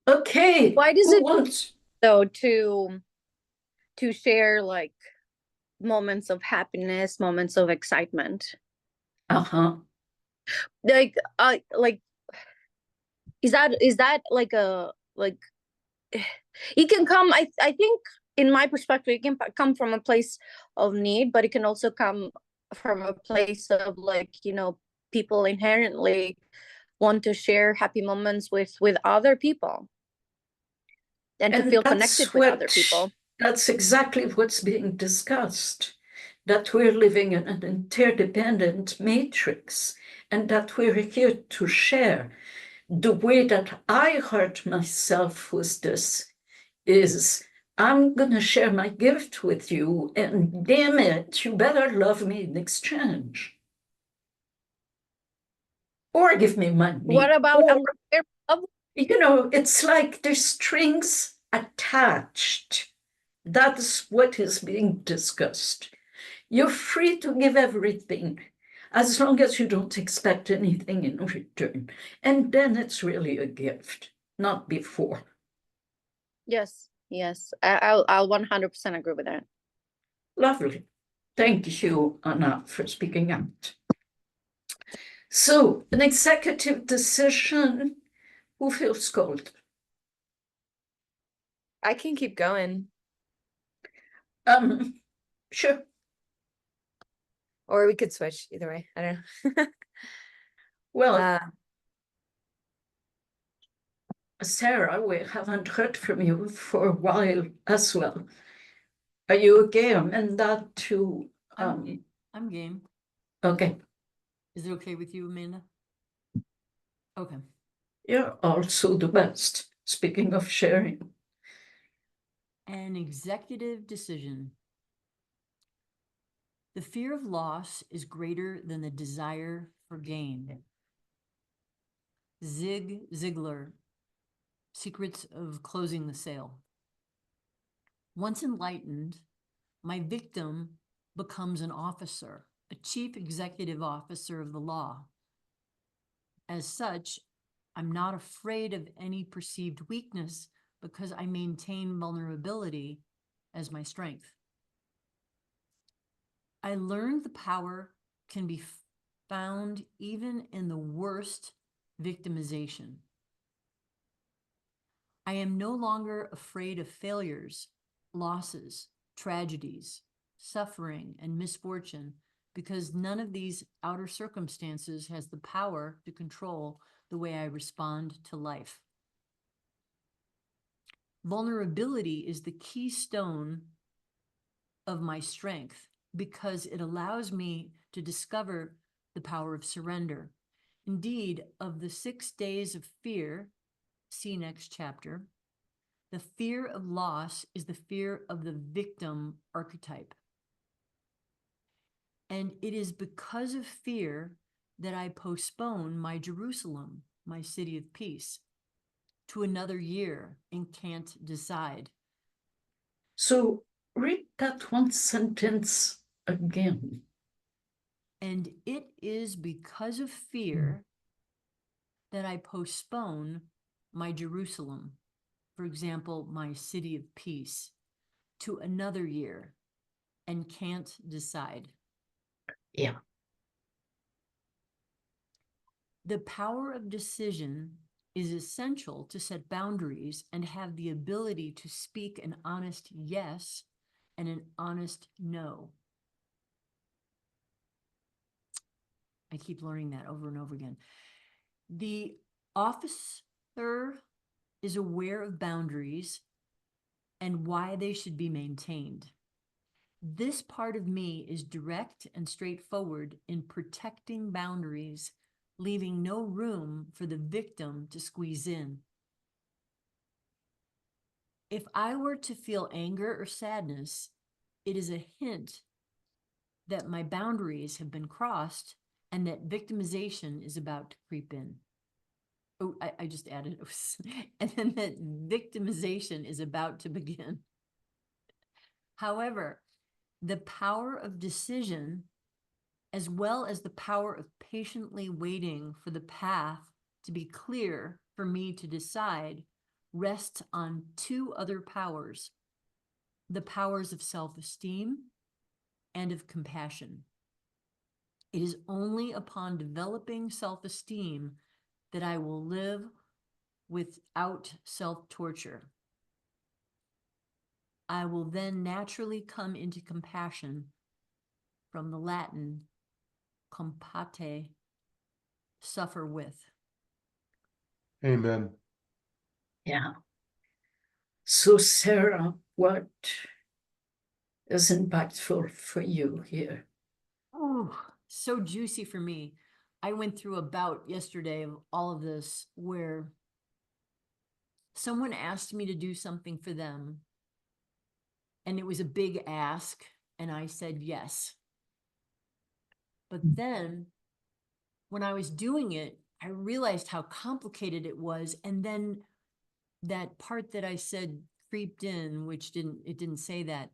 Okay, Why does who it wants? though to share like moments of happiness, moments of excitement? Uh-huh. Like is that like a like it can come I think in my perspective it can come from a place of need, but it can also come from a place of people inherently want to share happy moments with other people and to And feel connected with other people. that's exactly what's being discussed, that we're living in an interdependent matrix and that we're here to share. The way that I hurt myself with this is I'm going to share my gift with you, and damn it, you better love me in exchange. Or give me What money. about Or, unrequited love? it's like there's strings attached. That's what is being discussed. You're free to give everything as long as you don't expect anything in return. And then it's really a gift, not before. Yes, yes, I'll 100% agree with that. Lovely. Thank you, Anna, for speaking out. So, an executive decision, who feels called? I can keep going, Um, sure. or we could switch either way. I don't know. Well, Uh, Sarah, we haven't heard from you for a while as well. Are you okay? And that too. I'm game. Okay. Is it okay with you, Amanda? Okay. You're also the best. Speaking of sharing. An executive decision. The fear of loss is greater than the desire for gain. Zig Ziglar, Secrets of Closing the Sale. Once enlightened, my victim becomes an officer, a chief executive officer of the law. As such, I'm not afraid of any perceived weakness because I maintain vulnerability as my strength. I learned the power can be found even in the worst victimization. I am no longer afraid of failures, losses, tragedies, suffering, and misfortune because none of these outer circumstances has the power to control the way I respond to life. Vulnerability is the keystone of my strength because it allows me to discover the power of surrender. Indeed, of the 6 days of fear, see next chapter, the fear of loss is the fear of the victim archetype. And it is because of fear that I postpone my Jerusalem, my city of peace, to another year and can't decide. So read that one sentence again. And it is because of fear that I postpone my Jerusalem, for example, my city of peace, to another year and can't decide. Yeah. The power of decision is essential to set boundaries and have the ability to speak an honest yes and an honest no. I keep learning that over and over again. The officer is aware of boundaries and why they should be maintained. This part of me is direct and straightforward in protecting boundaries, leaving no room for the victim to squeeze in. If I were to feel anger or sadness, it is a hint that my boundaries have been crossed and that victimization is about to creep in. Oh, I just added, and then that victimization is about to begin. However, the power of decision, as well as the power of patiently waiting for the path to be clear for me to decide, rests on two other powers, the powers of self-esteem and of compassion. It is only upon developing self-esteem that I will live without self-torture. I will then naturally come into compassion, from the Latin compate, suffer with. Amen. Yeah. So, Sarah, what is impactful for you here? Oh, so juicy for me. I went through a bout yesterday of all of this where someone asked me to do something for them, and it was a big ask, and I said yes. But then when I was doing it, I realized how complicated it was. And then that part that I said creeped in, which didn't say that.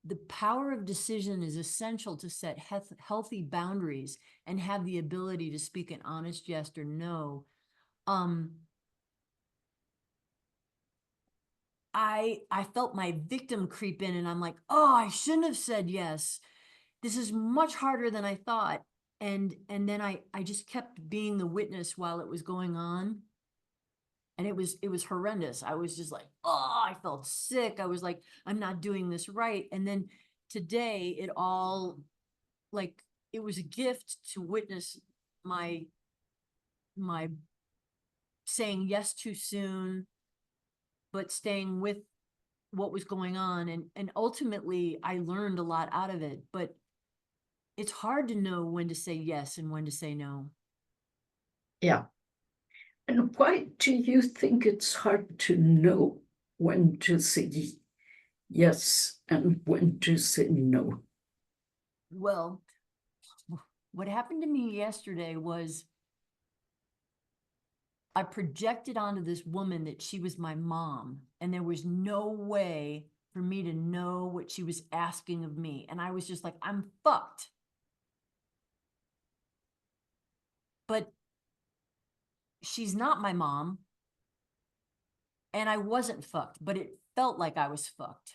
The power of decision is essential to set healthy boundaries and have the ability to speak an honest yes or no. I felt my victim creep in, and I'm like, oh, I shouldn't have said yes. This is much harder than I thought. And then I just kept being the witness while it was going on. And it was horrendous. I was just like, oh, I felt sick. I was like, I'm not doing this right. And then today it all, like, it was a gift to witness my saying yes too soon, but staying with what was going on. And ultimately I learned a lot out of it, but it's hard to know when to say yes and when to say no. Yeah. And why do you think it's hard to know when to say yes and when to say no? Well, what happened to me yesterday was I projected onto this woman that she was my mom, and there was no way for me to know what she was asking of me. And I was just like, I'm fucked. But she's not my mom, and I wasn't fucked, but it felt like I was fucked.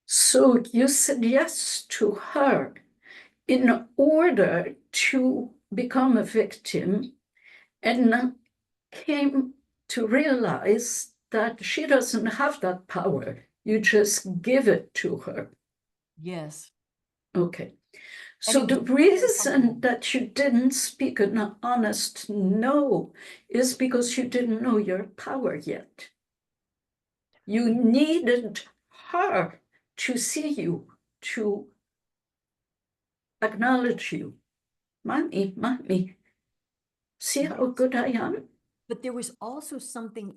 So you said yes to her in order to become a victim, and came to realize that she doesn't have that power. You just give it to her. Yes. Okay. And So it the was very reason uncomfortable. that you didn't speak an honest no is because you didn't know your power yet. You needed her to see you, to acknowledge you. Mommy, see how Yes. good I am? But there was also something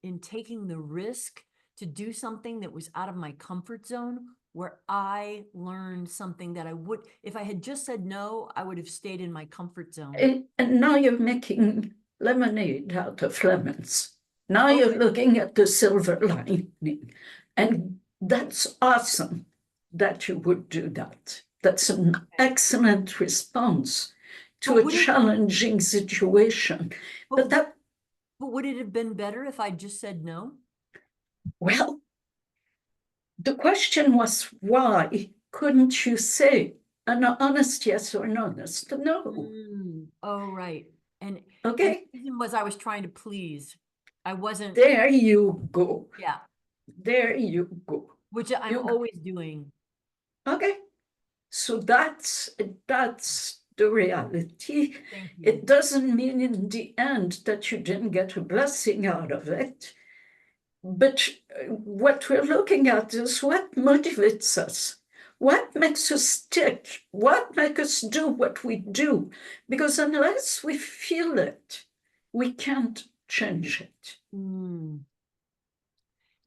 in taking the risk to do something that was out of my comfort zone, where I learned something that I would, if I had just said no, I would have stayed in my comfort zone. And now you're making lemonade out of lemons. Now you're Okay. looking at the silver lining. And that's awesome that you would do that. That's an excellent response to But a would it- challenging situation. But that, But would it have been better if I just said no? well, the question was, why couldn't you say an honest yes or an honest no? Oh, right. And Okay, the reason was I was trying to please. I wasn't, there you go. yeah, There you go. which I'm You- always doing. Okay, so that's the reality. Thank you. It doesn't mean in the end that you didn't get a blessing out of it. But what we're looking at is what motivates us. What makes us tick? What makes us do what we do? Because unless we feel it, we can't change it.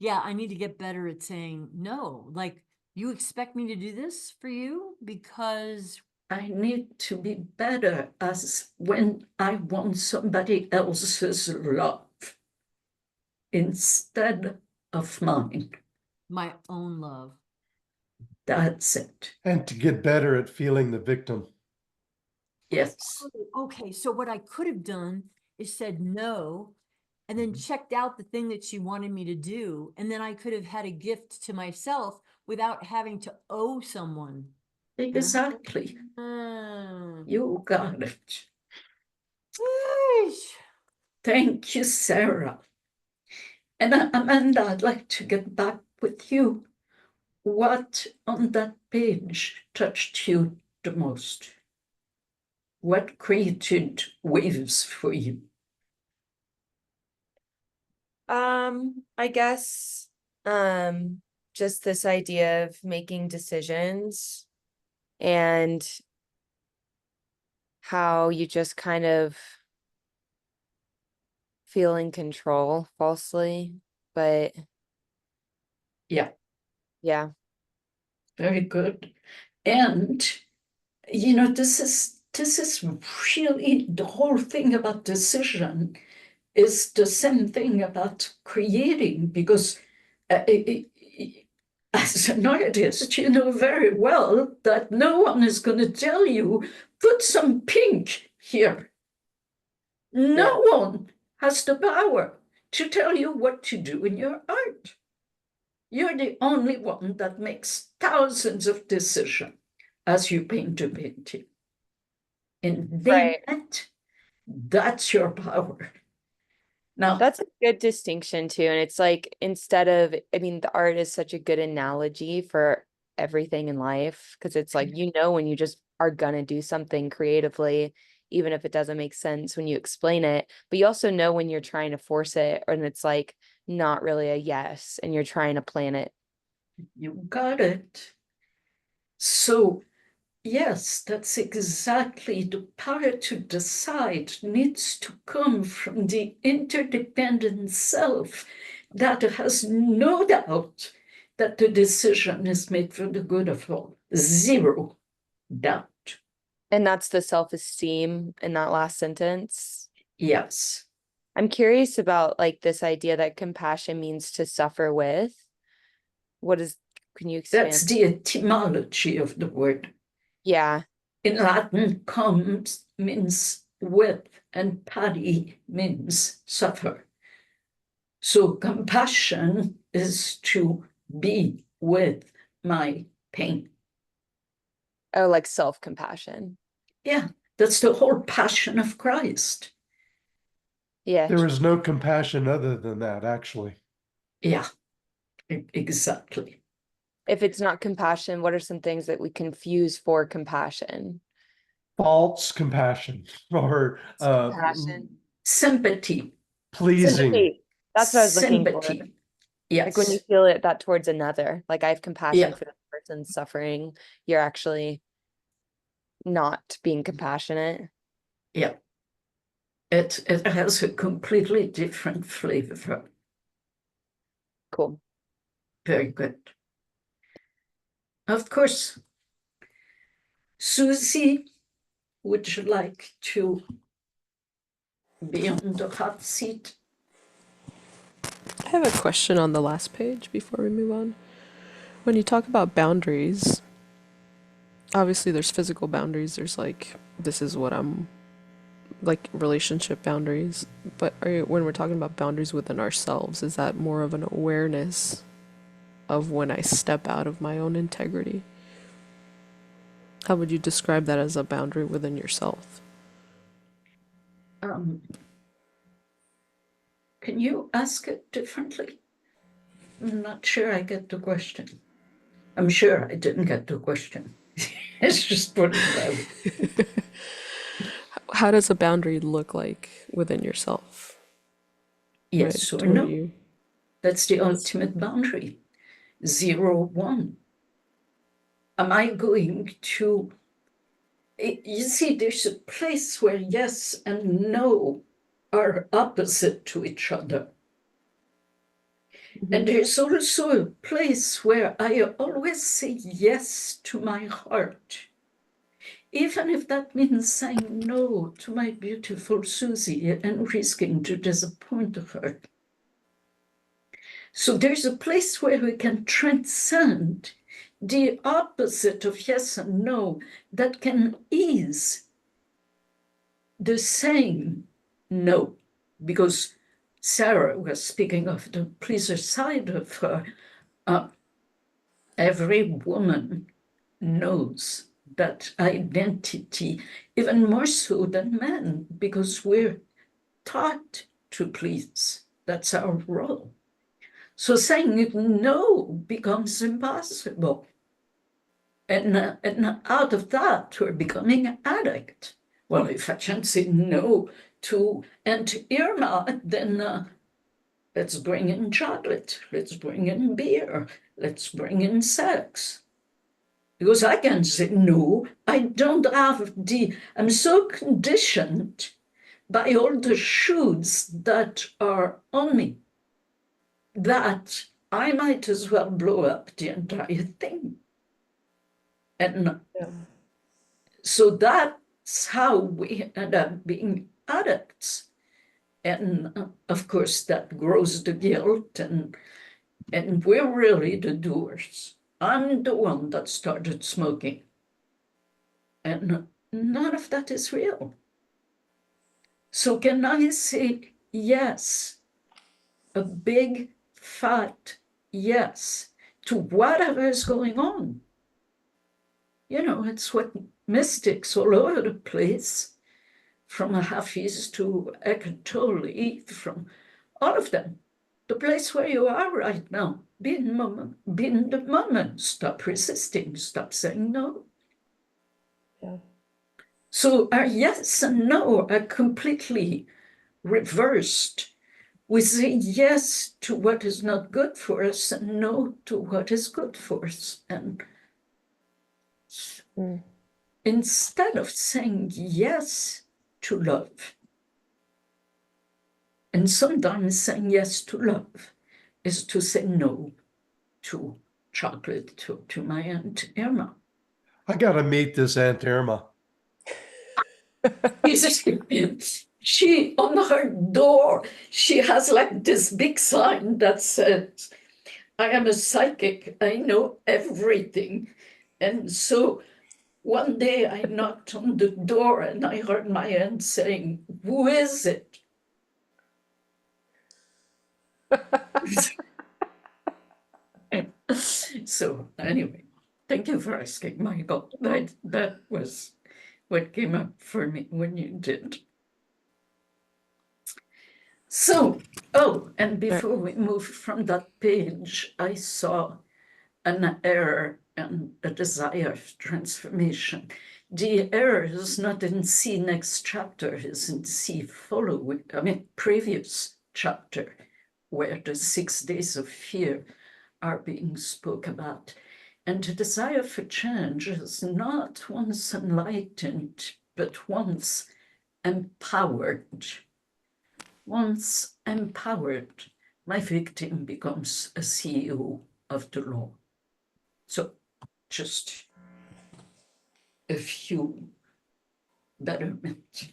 Yeah, I need to get better at saying no. Like, you expect me to do this for you because I need to be better as when I want somebody else's love instead of mine. my own love. That's it. And to get better at feeling the victim. Yes. Okay, so what I could have done is said no and then checked out the thing that she wanted me to do. And then I could have had a gift to myself without having to owe someone. Exactly. Mm. You got it. Yeesh. Thank you, Sarah. And Amanda, I'd like to get back with you. What on that page touched you the most? What created waves for you? I guess, just this idea of making decisions and how you just kind of feel in control falsely, but Yeah, yeah, very good. And you know, this is really the whole thing about decision is the same thing about creating, because as an artist, you know very well that no one is going to tell you, put some pink here. No one has the power to tell you what to do in your art. You're the only one that makes thousands of decisions as you paint a painting. And then that's your power. Now, that's a good distinction too. And it's like, instead of, I mean, the art is such a good analogy for everything in life, because it's like, you know, when you just are gonna do something creatively, even if it doesn't make sense when you explain it, but you also know when you're trying to force it and it's like not really a yes and you're trying to plan it. you got it. So, yes, that's exactly the power to decide needs to come from the interdependent self that has no doubt that the decision is made for the good of all. Zero doubt. And that's the self-esteem in that last sentence. Yes. I'm curious about like this idea that compassion means to suffer with. Can you expand? That's the etymology of the word. Yeah. In Latin, comes means with, and pati means suffer. So compassion is to be with my pain. Oh, like self-compassion. Yeah, that's the whole passion of Christ. Yeah. There is no compassion other than that, actually. Yeah, exactly. If it's not compassion, what are some things that we confuse for compassion? False compassion or Compassion. Sympathy. pleasing. Sympathy. That's what I was looking for. Sympathy. Like when you Yes. feel it that towards another, like I have compassion Yeah. for the person suffering, you're actually not being compassionate. Yeah. It has a completely different flavor. Cool. Very good. Of course. Susie, would you like to be on the hot seat? I have a question on the last page before we move on. When you talk about boundaries, obviously there's physical boundaries, there's like, this is what I'm, like relationship boundaries, but when we're talking about boundaries within ourselves, is that more of an awareness of when I step out of my own integrity? How would you describe that as a boundary within yourself? Can you ask it differently? I'm not sure I get the question. I'm sure I didn't get the question. It's just put it that way. How does a boundary look like within yourself? Yes Right? or no? That's the ultimate boundary. 0, 1. Am I going to... You see, there's a place where yes and no are opposite to each other. And there's also a place where I always say yes to my heart, even if that means saying no to my beautiful Susie and risking to disappoint her. So there's a place where we can transcend the opposite of yes and no that can ease the saying no, because Sarah was speaking of the pleaser side of her. Every woman knows that identity, even more so than men, because we're taught to please. That's our role. So saying no becomes impossible. And out of that, we're becoming an addict. Well, if I can't say no to Aunt Irma, then let's bring in chocolate, let's bring in beer, let's bring in sex. Because I can say no, I don't have I'm so conditioned by all the shoes that are on me that I might as well blow up the entire thing. And so that's how we end up being addicts. And of course, that grows the guilt, and we're really the doers. I'm the one that started smoking. And none of that is real. So can I say yes, a big, fat yes to whatever is going on? You know, it's what mystics all over the place, from Hafiz to Eckhart Tolle, from all of them. The place where you are right now, be in the moment, stop resisting, stop saying no. Yeah. So our yes and no are completely reversed. We say yes to what is not good for us and no to what is good for us. And instead of saying yes to love, and sometimes saying yes to love is to say no to chocolate, to my Aunt Irma. I gotta meet this Aunt Irma. She, on her door, she has like this big sign that says, I am a psychic, I know everything. And so one day I knocked on the door and I heard my aunt saying, who is it? So anyway, thank you for asking, Michael. That was what came up for me when you did. So, and before we move from that page, I saw an error and a desire of transformation. The error is not in C next chapter, is in C following, previous chapter, where the 6 days of fear are being spoke about. And the desire for change is not once enlightened, but once empowered. Once empowered, my victim becomes a CEO of the law. So just a few betterment.